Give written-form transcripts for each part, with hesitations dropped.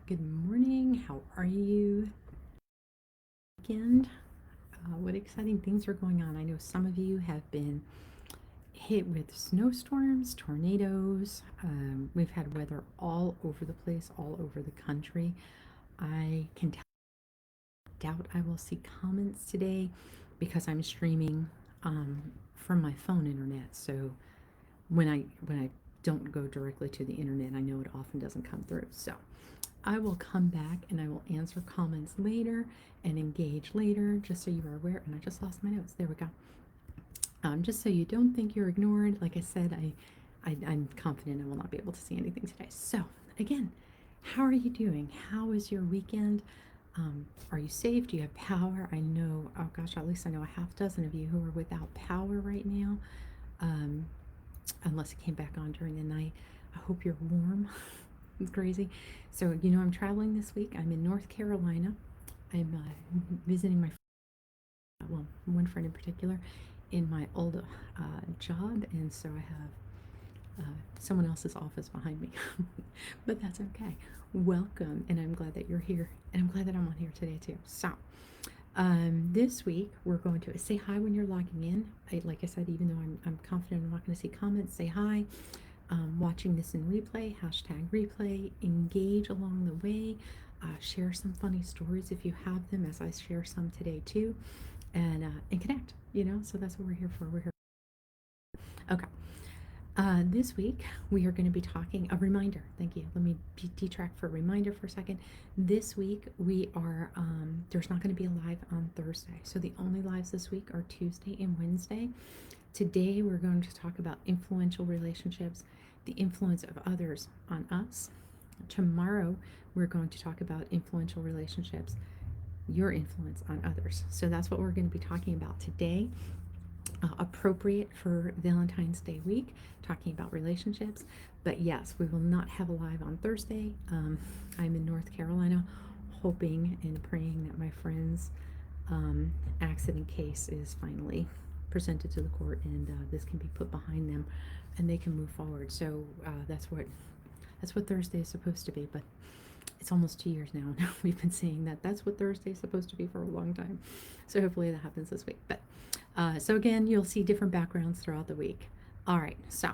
Good morning. How are you? Weekend. What exciting things are going on? I know some of you have been hit with snowstorms, tornadoes. We've had weather all over the place, all over the country. I can doubt I will see comments today because I'm streaming from my phone internet. So when I don't go directly to the internet, I know it often doesn't come through. So I will come back and I will answer comments later and engage later, just so you are aware. And I just lost my notes. There we go. Just so you don't think you're ignored. Like I said, I'm confident I will not be able to see anything today. So again, how are you doing? How is your weekend? Are you safe? Do you have power? I know, oh gosh, at least I know a half dozen of you who are without power right now, um, unless it came back on during the night. I hope you're warm. It's crazy. So, I'm traveling this week. I'm in North Carolina. I'm visiting well, one friend in particular in my old job. And so I have someone else's office behind me. But that's okay. Welcome. And I'm glad that you're here. And I'm glad that I'm on here today, too. So, this week we're going to say hi when you're logging in. Like I said, even though I'm confident I'm not going to see comments, say hi. Watching this in replay, hashtag replay, engage along the way, share some funny stories if you have them, as I share some today too, and connect. So that's what we're here for. We're here. Okay. This week we are going to be talking a reminder. Thank you. Let me detract for a reminder for a second. This week we are there's not going to be a live on Thursday, so the only lives this week are Tuesday and Wednesday. Today we're going to talk about influential relationships, the influence of others on us. Tomorrow we're going to talk about influential relationships, your influence on others. So that's what we're going to be talking about today. Appropriate for Valentine's Day week, talking about relationships. But yes, we will not have a live on Thursday. I'm in North Carolina, hoping and praying that my friend's accident case is finally presented to the court, and this can be put behind them and they can move forward. So that's what Thursday is supposed to be. But it's almost 2 years now. We've been saying that that's what Thursday is supposed to be for a long time. So hopefully that happens this week. But so again, you'll see different backgrounds throughout the week. All right. So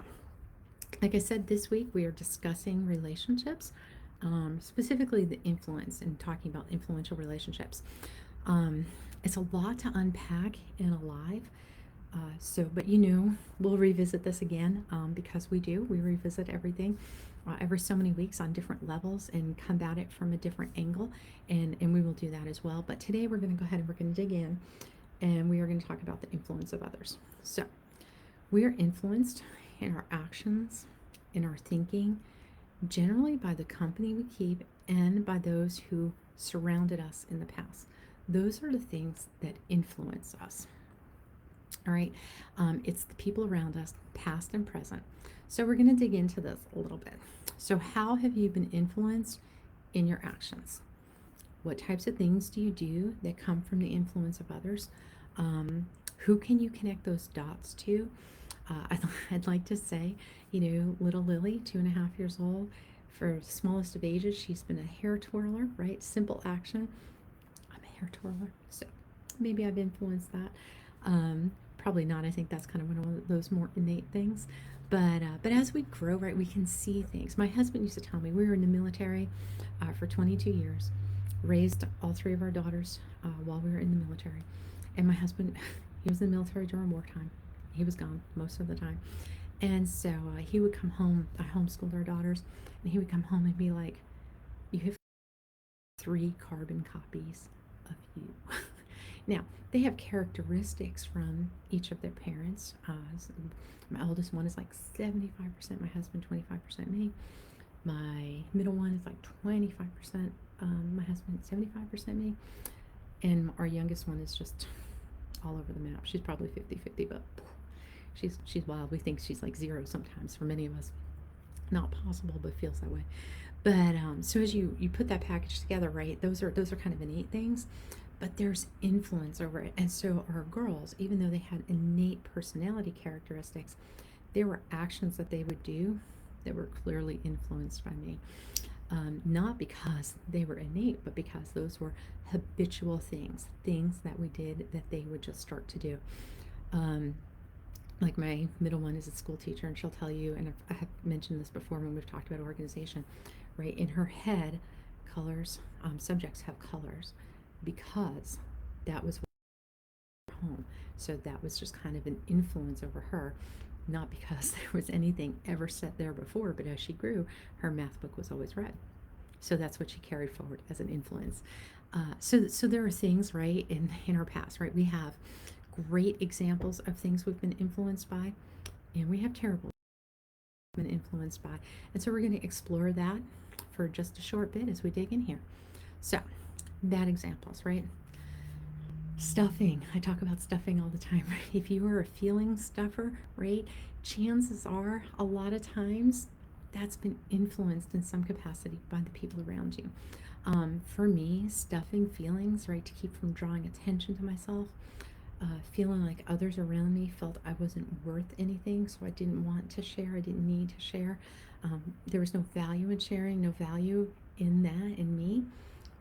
like I said, this week we are discussing relationships, specifically the influence, and talking about influential relationships. It's a lot to unpack in a live. But we'll revisit this again, because we revisit everything every so many weeks on different levels and come at it from a different angle, and we will do that as well. But today we're going to go ahead and we're going to dig in, and we are going to talk about the influence of others. So we are influenced in our actions, in our thinking, generally by the company we keep and by those who surrounded us in the past. Those are the things that influence us. All right. It's the people around us, past and present. So we're going to dig into this a little bit. So how have you been influenced in your actions? What types of things do you do that come from the influence of others? Who can you connect those dots to? I'd like to say, little Lily, 2.5 years old, for the smallest of ages, she's been a hair twirler, right? Simple action. I'm a hair twirler, so maybe I've influenced that. Probably not. I think that's kind of one of those more innate things. But as we grow, right, we can see things. My husband used to tell me, we were in the military for 22 years, raised all three of our daughters while we were in the military. And my husband, he was in the military during wartime. He was gone most of the time. And so he would come home. I homeschooled our daughters, and he would come home and be like, "You have 3 carbon copies of you." Now, they have characteristics from each of their parents. My oldest one is like 75% my husband, 25% me. My middle one is like 25% my husband, 75% me. And our youngest one is just all over the map. She's probably 50-50, but she's wild. We think she's like 0 sometimes for many of us. Not possible, but feels that way. But so as you put that package together, right, those are kind of innate things, but there's influence over it. And so our girls, even though they had innate personality characteristics, there were actions that they would do that were clearly influenced by me. not because they were innate, but because those were habitual things, things that we did that they would just start to do. Um, like my middle one is a school teacher, and she'll tell you, and I have mentioned this before when we've talked about organization, right? In her head, colors, subjects have colors because that was home. So that was just kind of an influence over her, not because there was anything ever set there before, but as she grew, her math book was always red. So that's what she carried forward as an influence. So there are things, right, in our past, right? We have great examples of things we've been influenced by, and we have terrible been influenced by. And so we're going to explore that for just a short bit as we dig in here. So, bad examples, right? Stuffing. I talk about stuffing all the time. Right? If you are a feeling stuffer, right, chances are a lot of times that's been influenced in some capacity by the people around you. For me, stuffing feelings, right, to keep from drawing attention to myself, feeling like others around me felt I wasn't worth anything, so I didn't want to share, I didn't need to share. There was no value in sharing, no value in that, in me,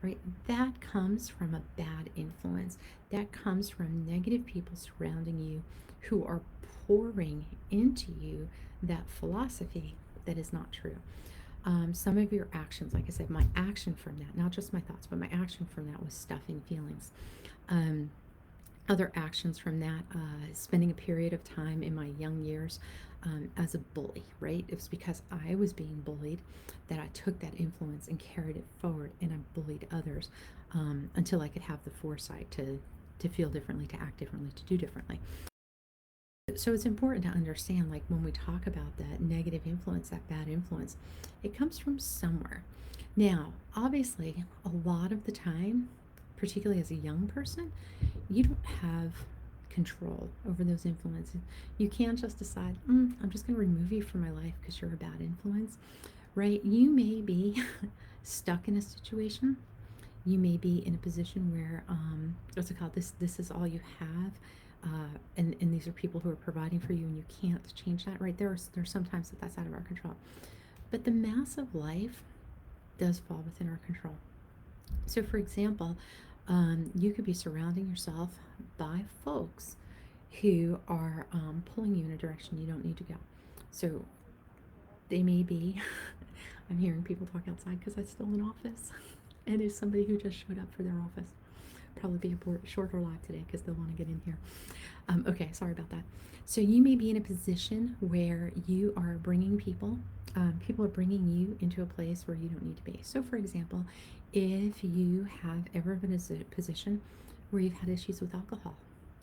right? That comes from a bad influence. That comes from negative people surrounding you who are pouring into you that philosophy that is not true. Some of your actions, like I said, my action from that, not just my thoughts, but my action from that was stuffing feelings. Um, Other actions from that, spending a period of time in my young years as a bully, right? It was because I was being bullied that I took that influence and carried it forward, and I bullied others until I could have the foresight to feel differently, to act differently, to do differently. So it's important to understand, like when we talk about that negative influence, that bad influence, it comes from somewhere. Now, obviously, a lot of the time, particularly as a young person, you don't have control over those influences. You can't just decide, I'm just going to remove you from my life because you're a bad influence, right? You may be stuck in a situation. You may be in a position where, what's it called? This is all you have. And these are people who are providing for you, and you can't change that, right? There's sometimes that's out of our control. But the mass of life does fall within our control. So, for example, you could be surrounding yourself by folks who are pulling you in a direction you don't need to go. So, they may be, I'm hearing people talk outside because I stole an office, and it's somebody who just showed up for their office. Probably be a shorter live today because they'll want to get in here. Okay, sorry about that. So you may be in a position where you are bringing people, people are bringing you into a place where you don't need to be. So, for example, if you have ever been in a position where you've had issues with alcohol,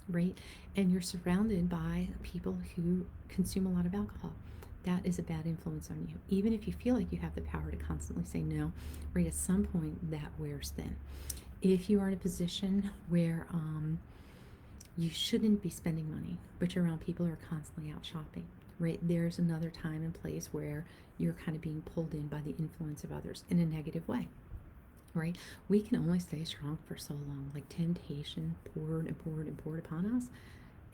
right, and you're surrounded by people who consume a lot of alcohol, that is a bad influence on you. Even if you feel like you have the power to constantly say no, right, at some point that wears thin. If you are in a position where you shouldn't be spending money, but you're around people who are constantly out shopping, right? There's another time and place where you're kind of being pulled in by the influence of others in a negative way, right? We can only stay strong for so long. Like temptation poured and poured and poured upon us.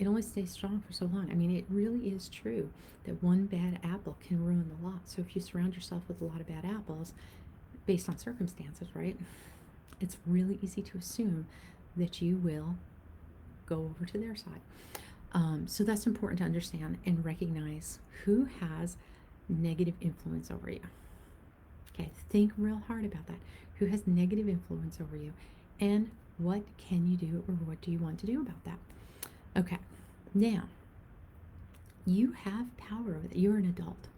It only stays strong for so long. I mean, it really is true that one bad apple can ruin the lot. So if you surround yourself with a lot of bad apples based on circumstances, right? It's really easy to assume that you will go over to their side. So that's important to understand and recognize who has negative influence over you. Okay, think real hard about that. Who has negative influence over you, and what can you do, or what do you want to do about that? Okay, now you have power over that. You're an adult.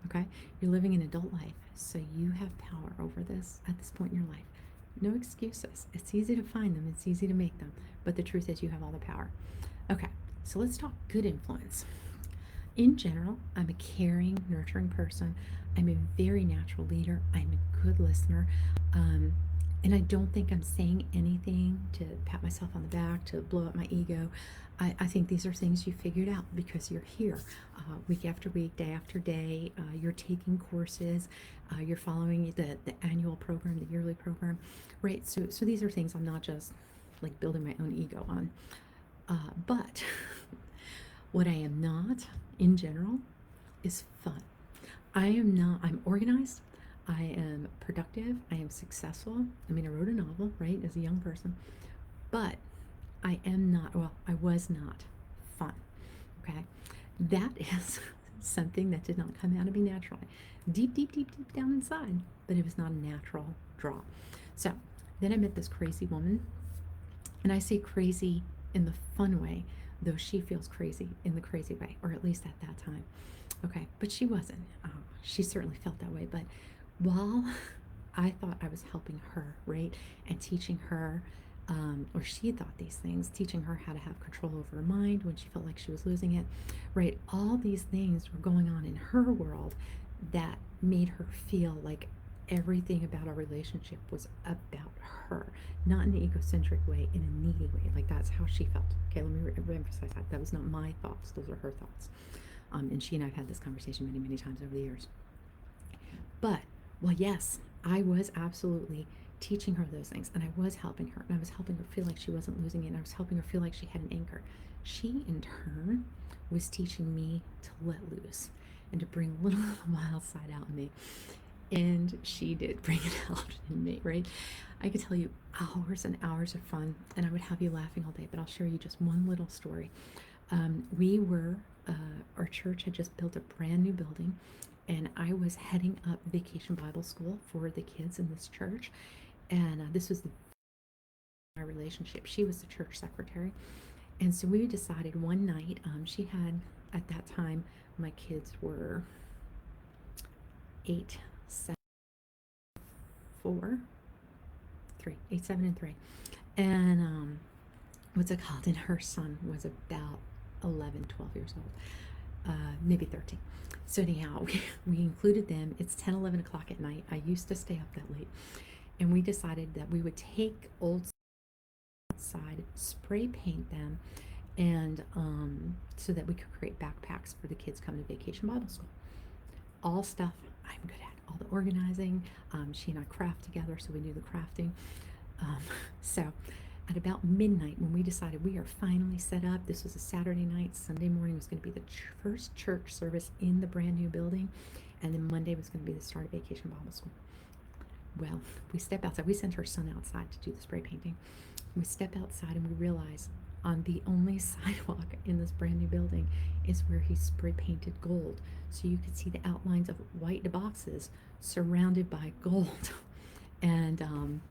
Okay, you're living an adult life, so you have power over this at this point in your life. No excuses. It's easy to find them, it's easy to make them, but the truth is you have all the power. Okay, so let's talk good influence. In general, I'm a caring, nurturing person. I'm a very natural leader. I'm a good listener. Um, and I don't think I'm saying anything to pat myself on the back, to blow up my ego. I think these are things you figured out because you're here week after week, day after day. You're taking courses. You're following the annual program, the yearly program, right? So these are things I'm not just like building my own ego on. But what I am not in general is fun. I'm organized. I am productive. I am successful. I mean, I wrote a novel, right, as a young person, but I am not, well, I was not fun. Okay. That is something that did not come out of me naturally. Deep, deep, deep, deep down inside, but it was not a natural draw. So then I met this crazy woman, and I say crazy in the fun way, though she feels crazy in the crazy way, or at least at that time. Okay, but she wasn't. She certainly felt that way. But while I thought I was helping her, right, and teaching her, or she thought these things, teaching her how to have control over her mind when she felt like she was losing it, right, all these things were going on in her world that made her feel like everything about our relationship was about her, not in an egocentric way, in a needy way. Like that's how she felt. Okay, let me emphasize that. That was not my thoughts, those are her thoughts. And she and I have had this conversation many, many times over the years. But, well, yes, I was absolutely teaching her those things, and I was helping her, and I was helping her feel like she wasn't losing it, and I was helping her feel like she had an anchor. She, in turn, was teaching me to let loose and to bring little wild side out in me. And she did bring it out in me, right? I could tell you hours and hours of fun, and I would have you laughing all day, but I'll share you just one little story. We were, our church had just built a brand new building, and I was heading up Vacation Bible School for the kids in this church. And this was my relationship. She was the church secretary. And so we decided one night, she had, at that time, my kids were 8, 7, 4, 3, 8, 7, and 3. And what's it called? And her son was about 11, 12 years old. Maybe 13. So anyhow, we included them. It's 10, 11 o'clock at night. I used to stay up that late. And we decided that we would take old outside, spray paint them, and so that we could create backpacks for the kids coming to Vacation Bible School. All stuff I'm good at. All the organizing. She and I craft together, so we do the crafting. So at about midnight, when we decided we are finally set up, this was a Saturday night, Sunday morning was going to be the first church service in the brand new building, and then Monday was going to be the start of Vacation Bible School. Well, we step outside. We sent her son outside to do the spray painting. We step outside and we realize on the only sidewalk in this brand new building is where he spray painted gold. So you could see the outlines of white boxes surrounded by gold. And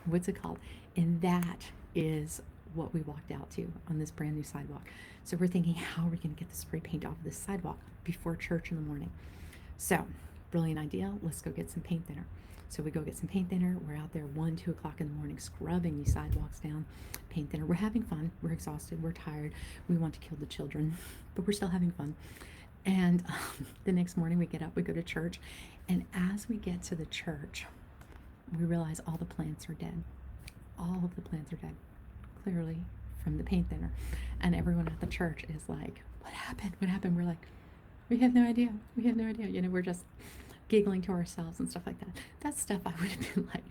what's it called? And that is what we walked out to on this brand new sidewalk. So we're thinking, how are we going to get the spray paint off of this sidewalk before church in the morning? So, brilliant idea. Let's go get some paint thinner. So we go get some paint thinner. We're out there 1, 2 o'clock in the morning scrubbing these sidewalks down. Paint thinner. We're having fun. We're exhausted. We're tired. We want to kill the children, but we're still having fun. And the next morning we get up, we go to church. And as we get to the church, we realize all the plants are dead. All of the plants are dead, clearly from the paint thinner. And everyone at the church is like, what happened? What happened? We're like, we have no idea. We have no idea. You know, we're just giggling to ourselves and stuff like that. That's stuff I would have been like,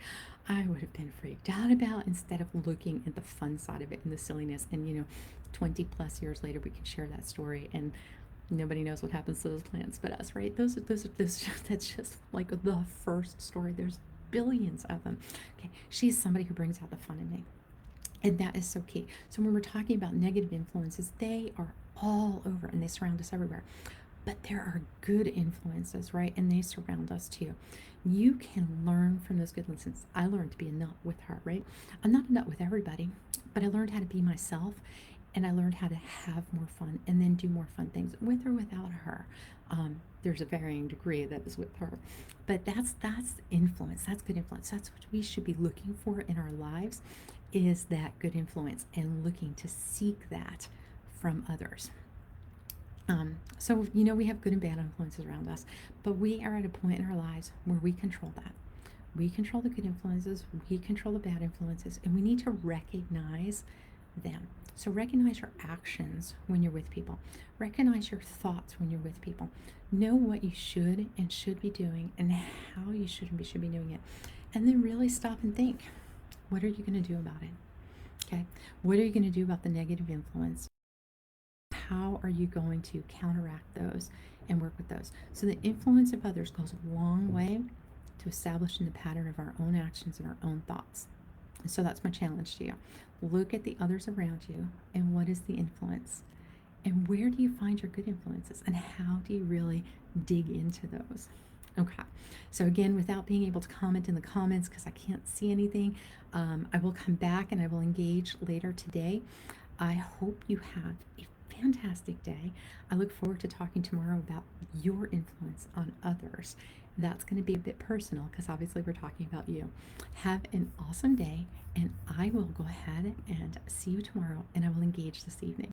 I would have been freaked out about instead of looking at the fun side of it and the silliness. And, you know, 20 plus years later, we can share that story and nobody knows what happens to those plants but us, right? Those that's just like the first story. There's billions of them. Okay, she's somebody who brings out the fun in me. And that is so key. So when we're talking about negative influences, they are all over and they surround us everywhere. But there are good influences, right? And they surround us too. You can learn from those good lessons. I learned to be a nut with her, right? I'm not a nut with everybody, but I learned how to be myself and I learned how to have more fun and then do more fun things with or without her. There's a varying degree that is with her, but that's influence. That's good influence. That's what we should be looking for in our lives, is that good influence and looking to seek that from others. So, you know, we have good and bad influences around us, but we are at a point in our lives where we control that. We control the good influences, we control the bad influences, and we need to recognize them. So, recognize your actions when you're with people, recognize your thoughts when you're with people, know what you should and should be doing, and how you should be doing it, and then really stop and think, what are you going to do about it? Okay, what are you going to do about the negative influence? How are you going to counteract those and work with those? So the influence of others goes a long way to establish in the pattern of our own actions and our own thoughts. And so that's my challenge to you. Look at the others around you and what is the influence? And where do you find your good influences? And how do you really dig into those? Okay, so again, without being able to comment in the comments because I can't see anything, I will come back and I will engage later today. I hope you have a fantastic day. I look forward to talking tomorrow about your influence on others. That's going to be a bit personal because obviously we're talking about you. Have an awesome day, and I will go ahead and see you tomorrow, and I will engage this evening.